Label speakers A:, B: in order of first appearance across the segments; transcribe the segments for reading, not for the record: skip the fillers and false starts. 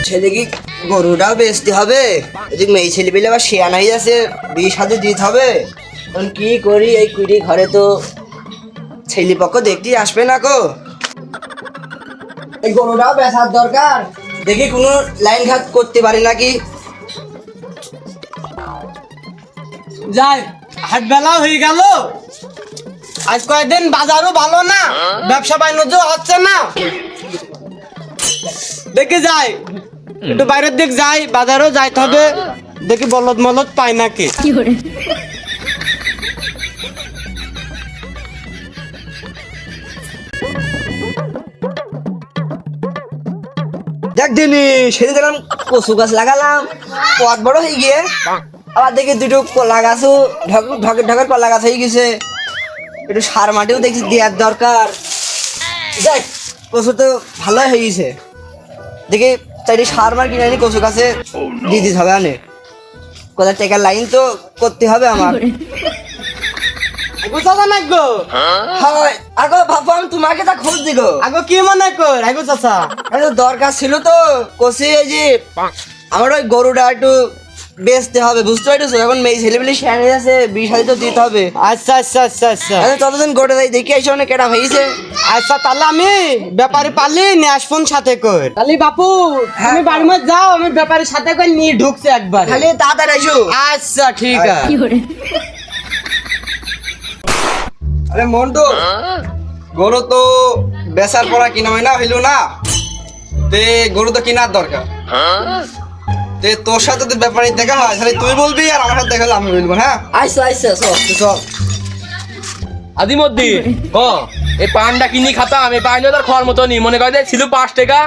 A: ছেলে কি গরুটাও বেচতে হবে, এদিকে মেয়ে ছেলে পেলে আবার শেয়ানা হয়ে আছে, বিষ হাতে দিতে হবে। এখন কি করি, এই কুড়ি ঘরে তো ছেলে পক্ষ দেখতেই আসবে না কো। এই গরুটাও বেচার দরকার, দেখি কোনো লাইন ঘাট করতে পারি নাকি।
B: যাই, হাট বেলা হয়ে গেল, আজ কয়েকদিন বাজারও ভালো না, ব্যবসা বাণিজ্য হচ্ছে না। দেখি যাই, একটু বাইরের দিক যাই, বাজারও যাইতে হবে, দেখি বলদ মলদ পাই নাকি।
A: দেখ দিনি সেদিন দেখলাম কচু গাছ লাগালাম, পথ বড় হয়ে গিয়ে আবার দেখি দুটো কলা গাছও ঢকের ঢকের কলা গাছ হয়ে গেছে। একটু সার মাটিও দেখছি দেওয়ার দরকার। দেখ কচু তো ভালোই হয়ে গেছে, দেখি চাইলে সার মার কিনে আনি কচু গাছে দিয়ে দিতে হবে। অনেক কোথায় টেকার লাইন তো করতে হবে আমার।
B: আগো চাচা না গো,
A: হয় আগো ভাবো আমি তোমাকে তা খোঁজ দিগো।
B: আগো কি মনে কর আগো চাচা?
A: দরকার ছিল তো কষি, এই যে আমার ওই গরুটা একটু বেচতে হবে, বুঝতে পারছো? এখন মেয়ে ছেলেমেলে শেয়ারে আছে, বিষ হাতে তো দিতে হবে।
B: আচ্ছা আচ্ছা আচ্ছা আচ্ছা
A: ততদিন গোটা যাই দেখি এসে অনেক কেটা হয়েছে।
B: আচ্ছা, তাহলে আমি ব্যাপারে পারলি নিয়ে আসবো সাথে কর। তাহলে বাপু তুমি বাড়ির মধ্যে যাও, আমি ব্যাপারের সাথে করে নিয়ে ঢুকছি একবার।
A: খালি তাড়াতাড়ি এসো।
B: আচ্ছা ঠিক আছে।
A: আরে মন্টু, গরু তো বেচার পড়া কিনা হয় না হইলো না, তে গরু তো কেনার দরকার। তে তোর সাথে তো ব্যাপারে দেখা হয়, তাহলে তুই বলবি আর আমার সাথে দেখা হলে আমি বলবো। হ্যাঁ আচ্ছা আচ্ছা, সব
C: আদিমদ্দি ক এই পানটা কিনি খাতাম, এই পান তার খাওয়ার মতো নি, মনে করে ছিল 5 টাকা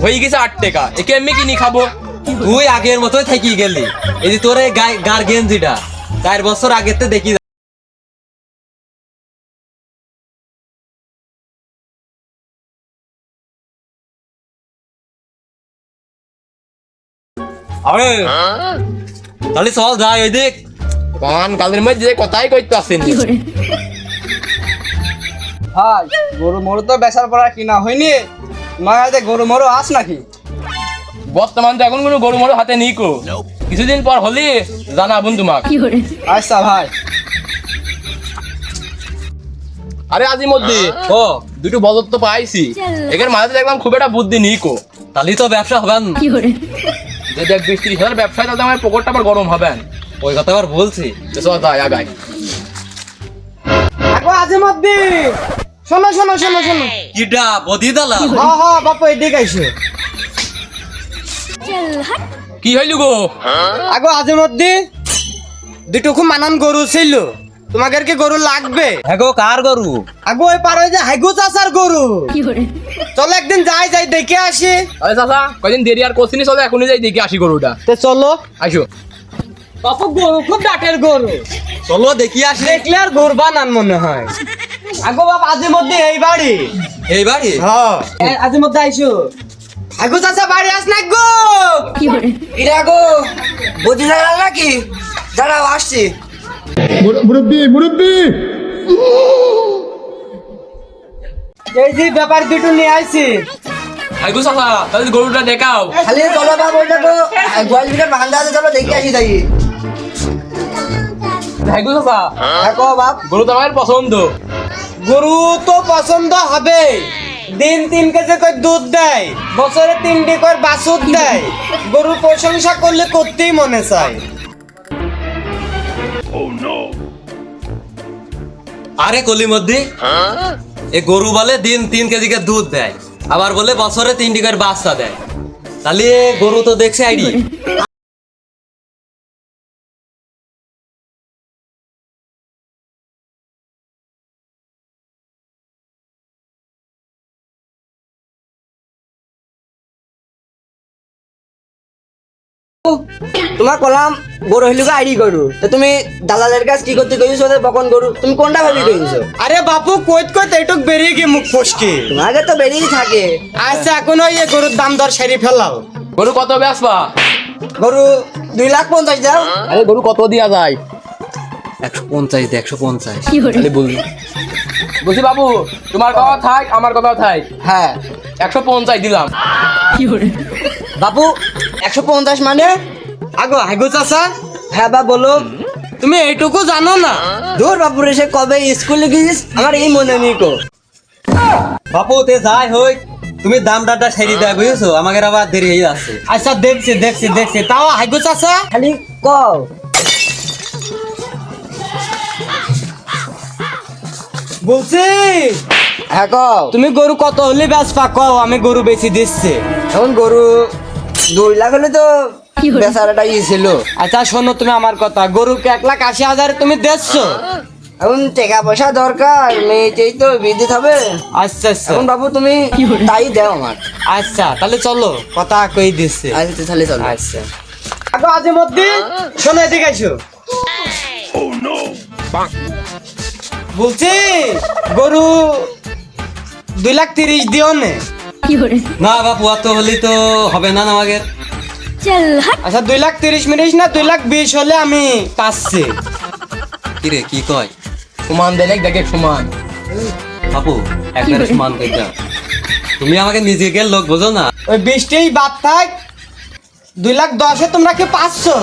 C: হয়ে গেছে 8 টাকা, একে এমনি কিনি খাবো।
D: তুই আগের মতোই থাকি গেলি, এই যে তোর এই গার গেঞ্জিটা 4 বছর আগের তো দেখি। আরে তাহলে চল যাই ওই দিক।
C: পান কালের মধ্যে কথাই কইতে আসেনি।
A: ভাই গরু মরু তো বেচার পড়া কিনা হয়নি, তোমার হাতে গরু মরু আস নাকি?
C: বর্তমান তো এখন কোনো গরু মরু হাতে নেই কো, কিছুদিন পর হলি জানাবুন তোমাক।
A: আচ্ছা ভাই।
C: আরে আদিমদ্দি ও দুটো বলদ তো পাইছি, এখানে মাঝে দেখলাম খুব একটা বুদ্ধি নেই কো।
D: তাহলে তো ব্যবসা হবে না।
C: যে দেখ 20-30 হাজার ব্যবসায়, তাহলে আমার পকেটটা আবার গরম হবে।
D: ওই কথা আবার বলছি।
C: চল যাই আগাই।
B: আগো আজিমদ্দি, শোনো শোনো শোনো শোনো।
D: কিডা বদি দালা?
B: হ্যাঁ হ্যাঁ বাপু এদিকে আইসো।
C: কি হইলু গো?
B: আগো আজিমদ্দি, দুটো খুব মানান গরু ছিল, তোমাদের কি গরু লাগবে?
D: হ্যাগো কার গরু?
B: আগো ওই পার হয়ে যে হাইগো চাচার গরু। চলো একদিন যাই যাই দেখে আসি।
C: আরে চাচা কয়দিন দেরি আর করছিনি, চলো এখনই যাই দেখি আসি গরুটা।
B: তে চলো।
C: আসো।
B: বাপু গরু খুব ডাকের গরু,
D: চলো দেখি আসি।
B: দেখলে আর গরু বানান মনে হয়। আগো বাপ আজের মধ্যে এই বাড়ি।
D: এই বাড়ি?
B: হ্যাঁ আজের মধ্যে আইসো। আগো চাচা বাড়ি আস না গো।
A: ইরা গো বুঝি দাঁড়াল নাকি? দাঁড়াও আসছি।
E: মুরব্বি
B: এই যে ব্যাপার দুটো নিয়ে আইছি।
C: হাইগো চাচা তাহলে গরুটা দেখাও।
A: খালি চলো বাপ, ওইটা তো গোয়াল ভিতর বান্ধা আছে, চলো দেখে আসি তাই।
C: হাইগো চাচা
A: দেখো বাপ,
C: গরু তো আমার পছন্দ।
B: গরু তো পছন্দ হবে, দিন 3 কেজি করে দুধ দেয়, বছরে 3টি করে বাছুর দেয়, গরুর প্রশংসা করলে করতেই মনে চায়।
D: আরে কলিমদ্দি, এ গরু বলে দিন 3 কেজি করে দুধ দেয়, আবার বলে বছরে 3টি করে বাচ্চা দেয়। তাহলে গরু তো দেখছে আইডি।
A: তোমার কলাম গরু হইলো আইডি গরু, তো তুমি দালালের কাছে কি করতে কইছো? বকন গরু তুমি কোনটা ভাবি কইছো?
B: আরে বাপু কইত কইত এইটুক বেরিয়ে গিয়ে মুখ ফসকে।
A: তোমাকে তো বেরিয়েই থাকে।
B: আচ্ছা এখন ওই গরুর দাম দর সেরে ফেলাও।
C: গরু কত বেচবা?
A: গরু 2,50,000 দাও।
C: আরে গরু কত দিয়া যায়?
D: 150 দে, 150।
C: তাহলে বলবি। বলছি বাবু তোমার কথা থাক, আমার কথা থাক।
A: হ্যাঁ
C: 150 দিলাম।
A: বাপু 150 মানে?
B: আগো হাগো চাচা,
A: হ্যাঁ বা বলো।
B: তুমি এইটুকু জানো না?
A: দূর বাপু রে, সে কবে স্কুলে গিয়েছিস আমার এই মনে নেই কো।
D: বাপু তে যাই হই, তুমি দাম ডাটা সেরি দেয় বুঝেছো, আমাকে আবার দেরি হয়ে যাচ্ছে।
B: আচ্ছা দেখছি দেখছি দেখছি, তাও হাগো চাচা
A: খালি কও।
B: বলছি
A: হ্যাঁ কও।
B: তুমি গরু কত হলে বেচবা কও, আমি গরু বেশি দিচ্ছি।
A: এখন গরু 2 লাখ হলে তো বেচারাটা ছিল।
B: আচ্ছা শোনো, তুমি আমার কথা, গরুকে 1,80,000 তুমি দিচ্ছো।
A: এখন টাকা পয়সা দরকার, মেয়েটাই তো বিদ্যুৎ হবে।
B: আচ্ছা আচ্ছা
A: এখন বাবু তুমি তাই দাও আমার।
B: আচ্ছা তাহলে চলো, কথা কই দিচ্ছে।
A: আচ্ছা তাহলে চলো।
B: আচ্ছা আগো আজিমুদ্দিন, শোনো এদিকে আইসো। বলছি গরু 2,30,000 দিও নে।
D: না বাপু অত হলেই তো হবে না আমাকে।
B: আচ্ছা 2,30,000 মিনিস না, 2,20,000 হলে আমি পাচ্ছি।
D: কিরে কি কয়
C: সমান দেন, দেখে সমান।
D: বাপু একবারে সমান কইটা, তুমি আমাকে নিজেকে লোক বোঝো না।
B: ওই 20টাই বাদ থাক, 2,10,000 তোমরা কি পাচ্ছো?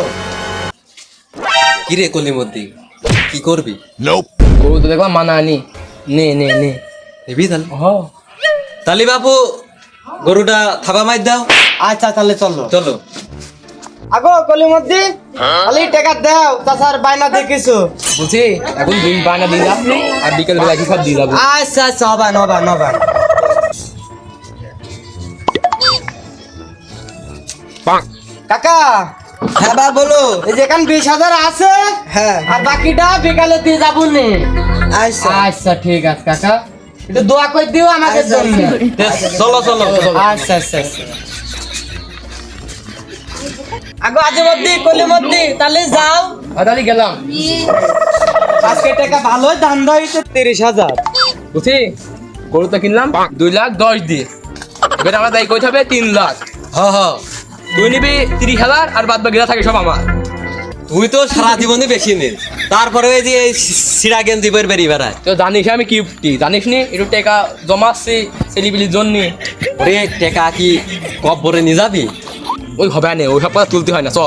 D: কিরে কলিমদ্দি কি করবি?
C: গরু তো দেখলাম মানা আনি, নে নে নে।
D: নিবি তাহলে? তালি বাপু গরুটা থাবা মার দাও।
B: আচ্ছা তাহলে চলো
D: চলো।
B: আগো কলিমদ্দিন, তাহলে টাকা দাও, তাছাড়া বাইনা দেখিছো।
C: বলছি এখন দিন বায়না দিয়ে যাবি, আর বিকেল বেলা কি সব দিয়ে যাবো।
B: আচ্ছা আচ্ছা, হবান হবান হবান। কাকা,
A: হ্যাঁ বা বলো।
B: এই যেখানে 20,000 আছে,
A: হ্যাঁ
B: আর বাকিটা বিকালে দিয়ে যাবো নে।
A: আচ্ছা।
B: আচ্ছা ঠিক আছে কাকা, একটু দোয়া করে দিও আমাদের
A: আচ্ছা,
B: জন্য।
D: তে চলো চলো চলো।
B: আচ্ছা আচ্ছা আচ্ছা। আগো আজিমুদ্দিন কলিমদ্দিন, তাহলে যাও।
C: তাহলে গেলাম।
B: আজকে টাকা ভালোই ধান্দা হয়েছে, 30,000।
C: বুঝছি গরু তো কিনলাম 2,10,000 দিয়ে, এবার আমরা তাই কইতে হবে 3 লাখ।
D: হ হ,
C: তুই নিবি 30,000 আর বাদ বাকিটা থাকে সব আমার।
D: তুই তো সারা জীবনই বেশি নিস, তারপরে ওই যে সিরা গেঞ্জি পরে বেরিয়ে বেড়ায়।
C: তো জানিস আমি কিপটি, জানিস নি একটু টাকা জমাচ্ছি ছেলেপিলির জন্য।
D: ওরে টাকা কি কব ভরে নিয়ে যাবি?
C: ওই হবে না, ওই সব কথা তুলতে হয় না। চ